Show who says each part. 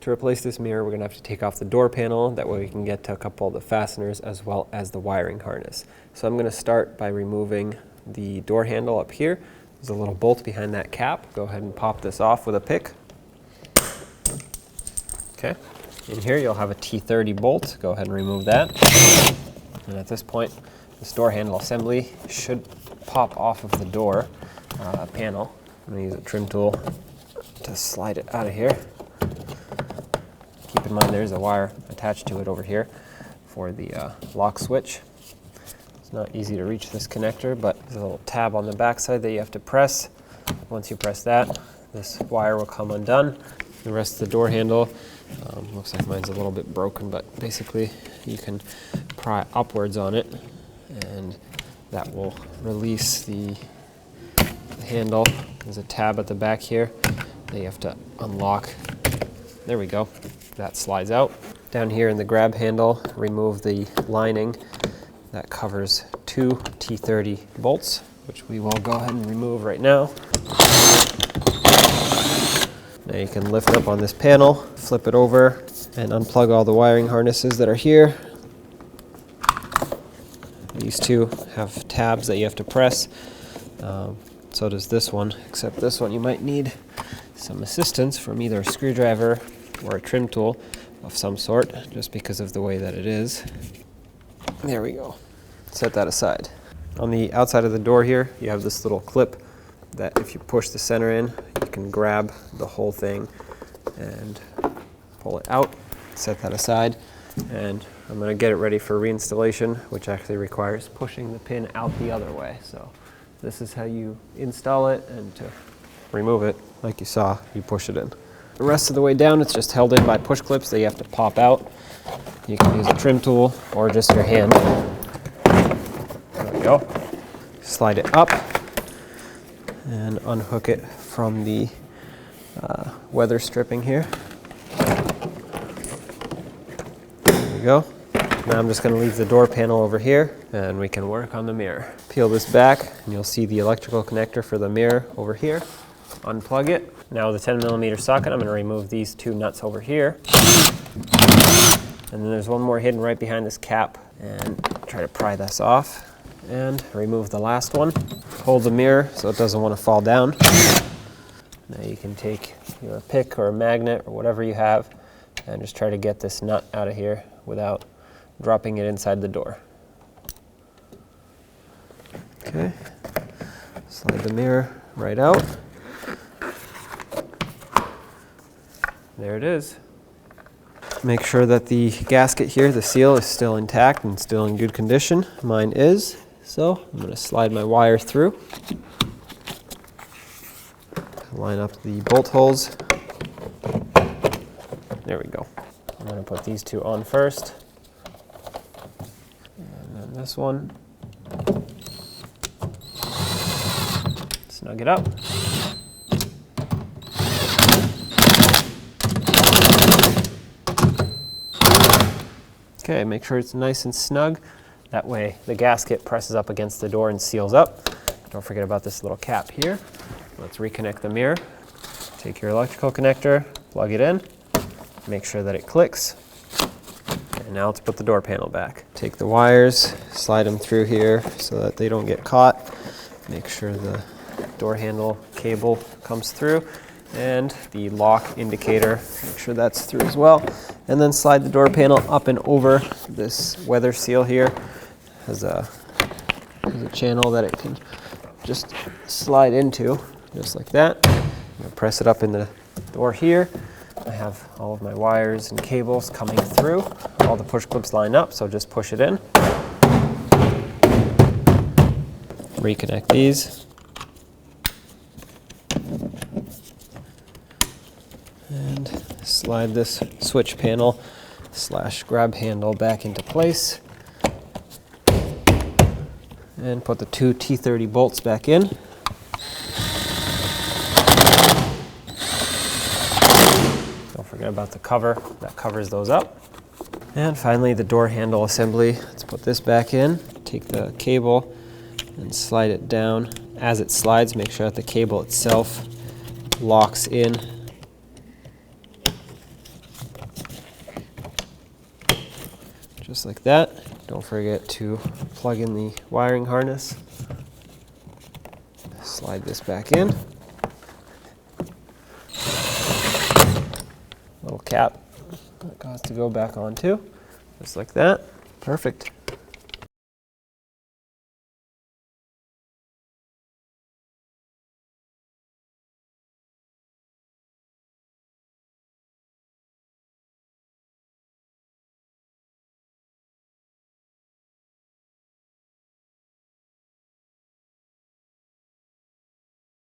Speaker 1: To replace this mirror, we're going to have to take off the door panel. That way we can get to a couple of the fasteners as well as the wiring harness. So I'm going to start by removing the door handle up here. There's a little bolt behind that cap. Go ahead and pop this off with a pick. Okay. In here you'll have a T30 bolt. Go ahead and remove that. And at this point, this door handle assembly should pop off of the door panel. I'm going to use a trim tool to slide it out of here. Keep in mind there's a wire attached to it over here for the lock switch. It's not easy to reach this connector, but there's a little tab on the back side that you have to press. Once you press that, this wire will come undone. The rest of the door handle, looks like mine's a little bit broken, but basically you can pry upwards on it and that will release the handle. There's a tab at the back here that you have to unlock. There we go. That slides out. Down here in the grab handle, remove the lining that covers two T30 bolts, which we will go ahead and remove right now. Now you can lift up on this panel, flip it over, and unplug all the wiring harnesses that are here. These two have tabs that you have to press. So does this one, except this one you might need some assistance from either a screwdriver or a trim tool of some sort, just because of the way that it is. There we go. Set that aside. On the outside of the door here, you have this little clip that if you push the center in, you can grab the whole thing and pull it out. Set that aside, and I'm going to get it ready for reinstallation, which actually requires pushing the pin out the other way. So this is how you install it, and to remove it, like you saw, you push it in. The rest of the way down, it's just held in by push clips that you have to pop out. You can use a trim tool or just your hand. There we go. Slide it up and unhook it from the weather stripping here. There we go. Now I'm just going to leave the door panel over here and we can work on the mirror. Peel this back and you'll see the electrical connector for the mirror over here. Unplug it. Now with a 10mm socket, I'm going to remove these two nuts over here. And then there's one more hidden right behind this cap, and try to pry this off and remove the last one. Hold the mirror so it doesn't want to fall down. Now you can take your pick or a magnet or whatever you have and just try to get this nut out of here without dropping it inside the door. Okay, slide the mirror right out. There it is. Make sure that the gasket here, the seal, is still intact and still in good condition. Mine is. So I'm going to slide my wire through. Line up the bolt holes. There we go. I'm going to put these two on first. And then this one. Snug it up. Okay, make sure it's nice and snug. That way the gasket presses up against the door and seals up. Don't forget about this little cap here. Let's reconnect the mirror. Take your electrical connector, plug it in, make sure that it clicks. And now let's put the door panel back. Take the wires, slide them through here so that they don't get caught. Make sure the door handle cable comes through, and the lock indicator, make sure that's through as well. And then slide the door panel up and over this weather seal here. Has a channel that it can just slide into, just like that. I'm going to press it up in the door here. I have all of my wires and cables coming through. All the push clips line up, so just push it in. Reconnect these. And slide this switch panel / grab handle back into place. And put the two T30 bolts back in. Don't forget about the cover that covers those up. And finally the door handle assembly. Let's put this back in. Take the cable and slide it down. As it slides, make sure that the cable itself locks in. just like that. Don't forget to plug in the wiring harness. Slide this back in. Little cap that has to go back on too, just like that. Perfect.